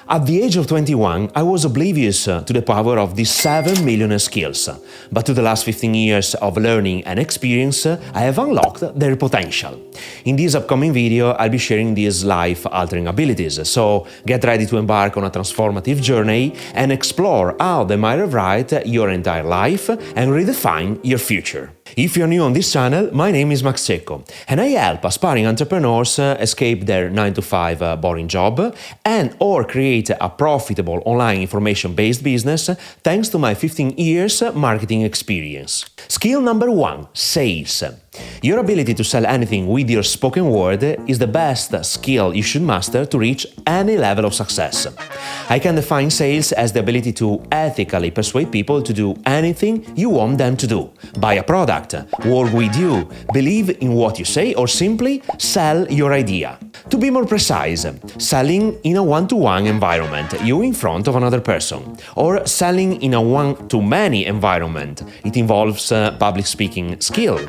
At the age of 21, I was oblivious to the power of these 7 millionaire skills, but to the last 15 years of learning and experience, I have unlocked their potential. In this upcoming video, I'll be sharing these life-altering abilities, so get ready to embark on a transformative journey and explore how they might rewrite your entire life and redefine your future. If you're new on this channel, my name is Cecco, and I help aspiring entrepreneurs escape their 9-to-5 boring job and or create a profitable online information-based business thanks to my 15 years marketing experience. Skill number 1, sales. Your ability to sell anything with your spoken word is the best skill you should master to reach any level of success. I can define sales as the ability to ethically persuade people to do anything you want them to do, buy a product, work with you, believe in what you say, or simply sell your idea. To be more precise, selling in a one-to-one environment, you in front of another person, or selling in a one-to-many environment, it involves public speaking skill.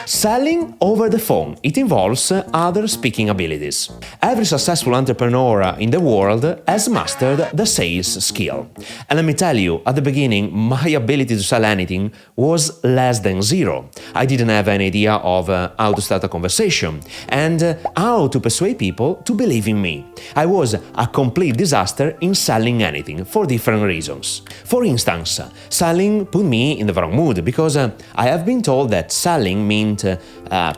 Selling over the phone, it involves other speaking abilities. Every successful entrepreneur in the world has mastered the sales skill. And let me tell you, at the beginning, my ability to sell anything was less than zero. I didn't have any idea of how to start a conversation and how to persuade people to believe in me. I was a complete disaster in selling anything for different reasons. For instance, selling put me in the wrong mood because I have been told that selling meant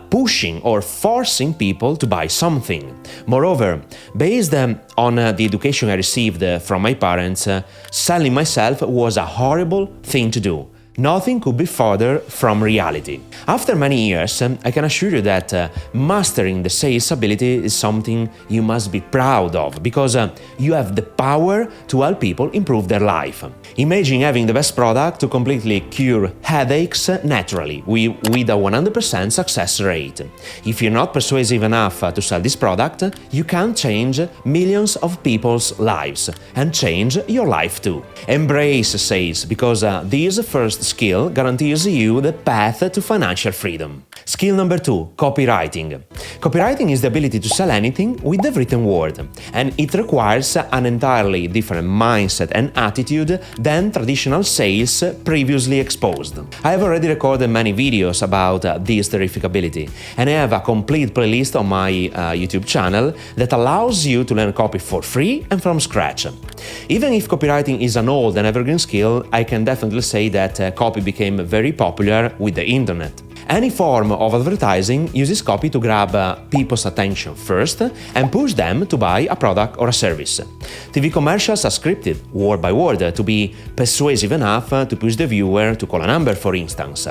pushing or forcing people to buy something. Moreover, based on the education I received from my parents, selling myself was a horrible thing to do. Nothing could be further from reality. After many years, I can assure you that mastering the sales ability is something you must be proud of because you have the power to help people improve their life. Imagine having the best product to completely cure headaches naturally with a 100% success rate. If you're not persuasive enough to sell this product, you can change millions of people's lives and change your life too. Embrace sales because this first skill guarantees you the path to financial freedom. Skill number 2, copywriting. Copywriting is the ability to sell anything with the written word, and it requires an entirely different mindset and attitude than traditional sales previously exposed. I have already recorded many videos about this terrific ability, and I have a complete playlist on my YouTube channel that allows you to learn copy for free and from scratch. Even if copywriting is an old and evergreen skill, I can definitely say that copy became very popular with the internet. Any form of advertising uses copy to grab people's attention first and push them to buy a product or a service. TV commercials are scripted, word by word, to be persuasive enough to push the viewer to call a number, for instance.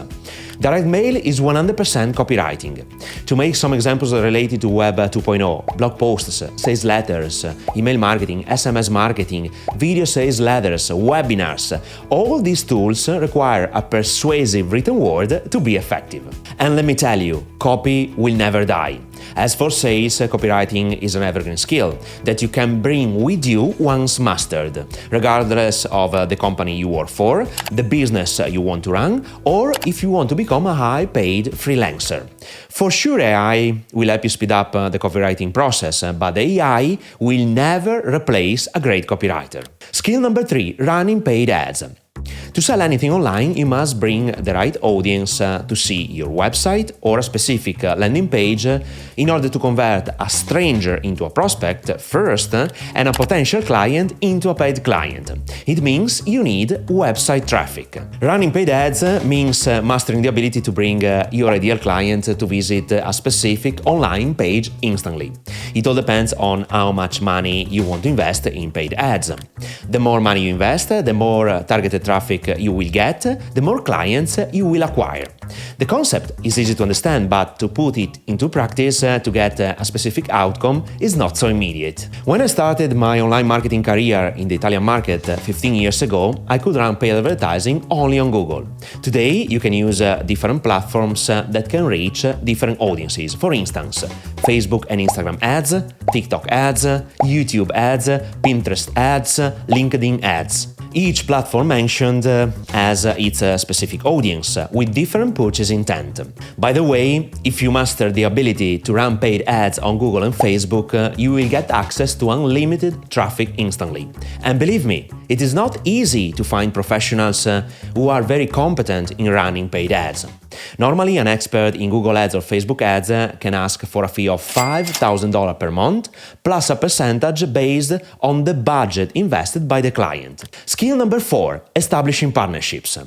Direct mail is 100% copywriting. To make some examples related to Web 2.0, blog posts, sales letters, email marketing, SMS marketing, video sales letters, webinars, all these tools require a persuasive written word to be effective. And let me tell you, copy will never die. As for sales, copywriting is an evergreen skill that you can bring with you once mastered, regardless of the company you work for, the business you want to run, or if you want to become a high-paid freelancer. For sure, AI will help you speed up the copywriting process, but AI will never replace a great copywriter. Skill number 3, running paid ads. To sell anything online, you must bring the right audience to see your website or a specific landing page in order to convert a stranger into a prospect first and a potential client into a paid client. It means you need website traffic. Running paid ads means mastering the ability to bring your ideal client to visit a specific online page instantly. It all depends on how much money you want to invest in paid ads. The more money you invest, the more targeted traffic you will get, the more clients you will acquire. The concept is easy to understand, but to put it into practice to get a specific outcome is not so immediate. When I started my online marketing career in the Italian market 15 years ago, I could run paid advertising only on Google. Today, you can use different platforms that can reach different audiences. For instance, Facebook and Instagram ads, TikTok ads, YouTube ads, Pinterest ads, LinkedIn ads. Each platform mentioned has its specific audience with different purchase intent. By the way, if you master the ability to run paid ads on Google and Facebook, you will get access to unlimited traffic instantly. And believe me, it is not easy to find professionals who are very competent in running paid ads. Normally, an expert in Google Ads or Facebook Ads can ask for a fee of $5,000 per month, plus a percentage based on the budget invested by the client. Skill number 4, establishing partnerships.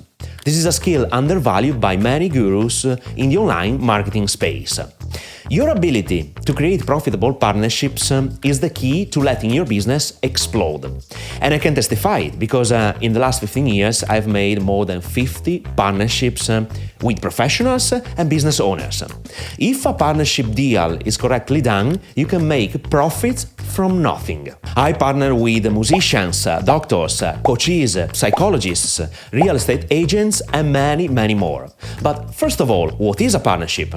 This is a skill undervalued by many gurus in the online marketing space. Your ability to create profitable partnerships is the key to letting your business explode. And I can testify it because in the last 15 years I've made more than 50 partnerships with professionals and business owners. If a partnership deal is correctly done, you can make profits from nothing. I partner with musicians, doctors, coaches, psychologists, real estate agents, and many more. But first of all, what is a partnership?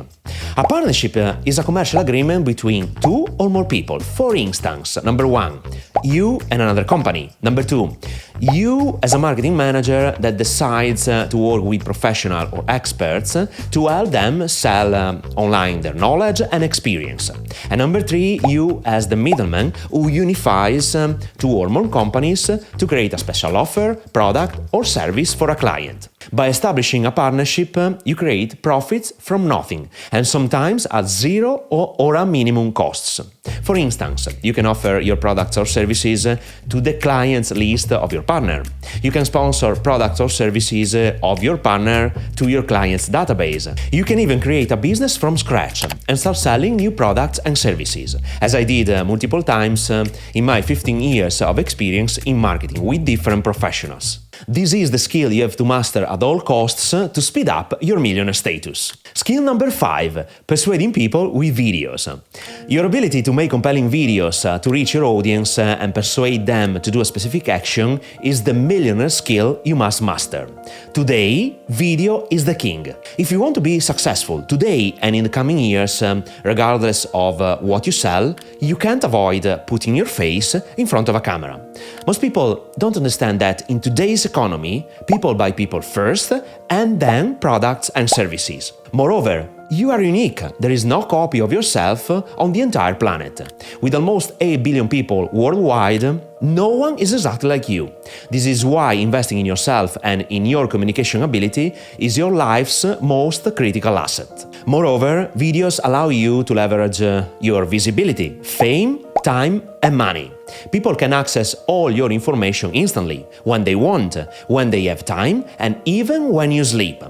A partnership is a commercial agreement between two or more people. For instance, number 1, you and another company. Number 2, you as a marketing manager that decides to work with professionals or experts to help them sell online their knowledge and experience. And number 3, you as the middleman who unifies two or more companies to create a special offer, product or service for a client. By establishing a partnership, you create profits from nothing, and sometimes at zero or a minimum costs. For instance, you can offer your products or services to the client's list of your partner. You can sponsor products or services of your partner to your client's database. You can even create a business from scratch and start selling new products and services, as I did multiple times in my 15 years of experience in marketing with different professionals. This is the skill you have to master at all costs to speed up your millionaire status. Skill number 5, persuading people with videos. Your ability to make compelling videos to reach your audience and persuade them to do a specific action is the millionaire skill you must master. Today, video is the king. If you want to be successful today and in the coming years, regardless of what you sell, you can't avoid putting your face in front of a camera. Most people don't understand that in today's economy, people buy people first and then products and services. Moreover, you are unique. There is no copy of yourself on the entire planet. With almost 8 billion people worldwide, no one is exactly like you. This is why investing in yourself and in your communication ability is your life's most critical asset. Moreover, videos allow you to leverage your visibility, fame, time, and money. People can access all your information instantly, when they want, when they have time, and even when you sleep.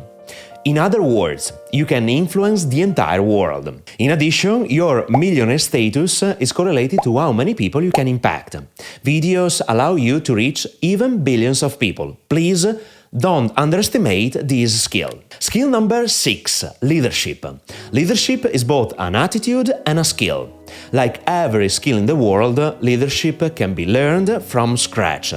In other words, you can influence the entire world. In addition, your millionaire status is correlated to how many people you can impact. Videos allow you to reach even billions of people. Please don't underestimate this skill. Skill number 6, leadership. Leadership is both an attitude and a skill. Like every skill in the world, leadership can be learned from scratch.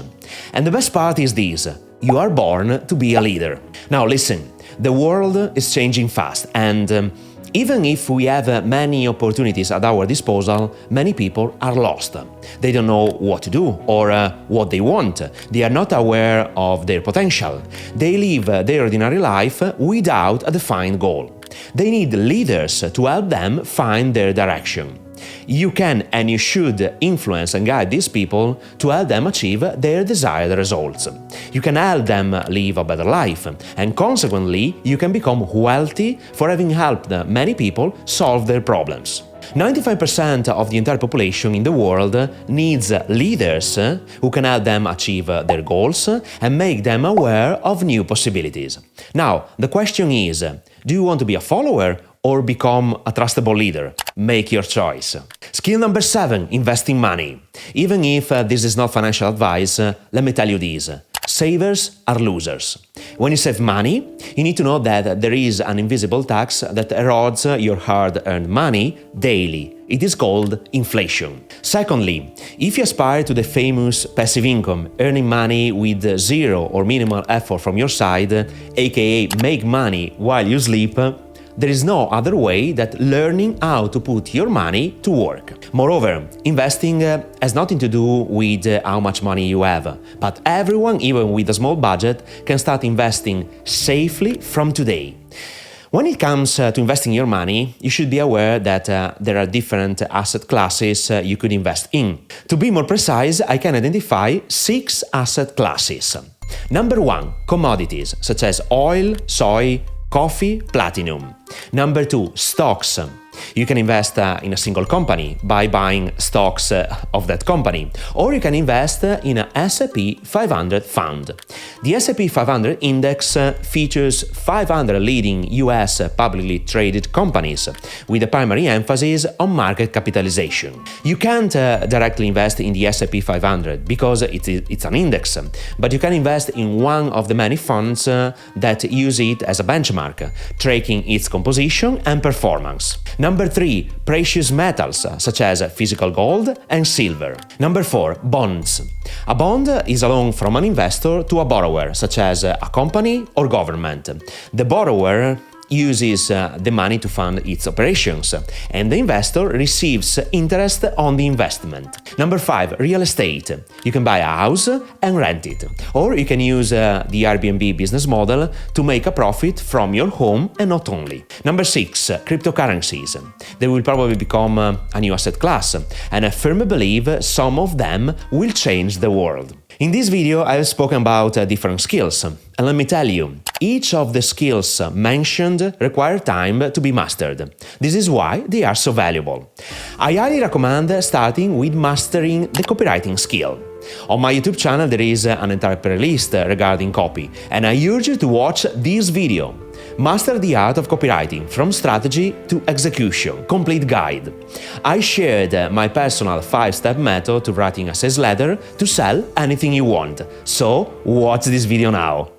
And the best part is this: you are born to be a leader. Now listen, the world is changing fast, and even if we have many opportunities at our disposal, many people are lost. They don't know what to do or what they want. They are not aware of their potential. They live their ordinary life without a defined goal. They need leaders to help them find their direction. You can and you should influence and guide these people to help them achieve their desired results. You can help them live a better life, and consequently, you can become wealthy for having helped many people solve their problems. 95% of the entire population in the world needs leaders who can help them achieve their goals and make them aware of new possibilities. Now, the question is, do you want to be a follower or become a trustable leader? Make your choice. Skill number 7, investing money. Even if this is not financial advice, let me tell you this. Savers are losers. When you save money, you need to know that there is an invisible tax that erodes your hard-earned money daily. It is called inflation. Secondly, if you aspire to the famous passive income, earning money with zero or minimal effort from your side, aka make money while you sleep, there is no other way than learning how to put your money to work. Moreover, investing has nothing to do with how much money you have, but everyone, even with a small budget, can start investing safely from today. When it comes to investing your money, you should be aware that there are different asset classes you could invest in. To be more precise, I can identify 6 asset classes. Number 1, commodities, such as oil, soy, coffee, platinum. Number 2, stocks. You can invest in a single company by buying stocks of that company, or you can invest in an S&P 500 fund. The S&P 500 index features 500 leading US publicly traded companies, with a primary emphasis on market capitalization. You can't directly invest in the S&P 500 because it's an index, but you can invest in one of the many funds that use it as a benchmark, tracking its composition and performance. Number 3, precious metals, such as physical gold and silver. Number 4, bonds. A bond is a loan from an investor to a borrower, such as a company or government. The borrower uses the money to fund its operations, and the investor receives interest on the investment. Number 5, real estate. You can buy a house and rent it, or you can use the Airbnb business model to make a profit from your home and not only. Number 6, cryptocurrencies. They will probably become a new asset class, and I firmly believe some of them will change the world. In this video, I have spoken about different skills, and let me tell you, each of the skills mentioned require time to be mastered. This is why they are so valuable. I highly recommend starting with mastering the copywriting skill. On my YouTube channel there is an entire playlist regarding copy, and I urge you to watch this video. Master the art of copywriting, from strategy to execution, complete guide. I shared my personal 5-step method to writing a sales letter to sell anything you want. So watch this video now.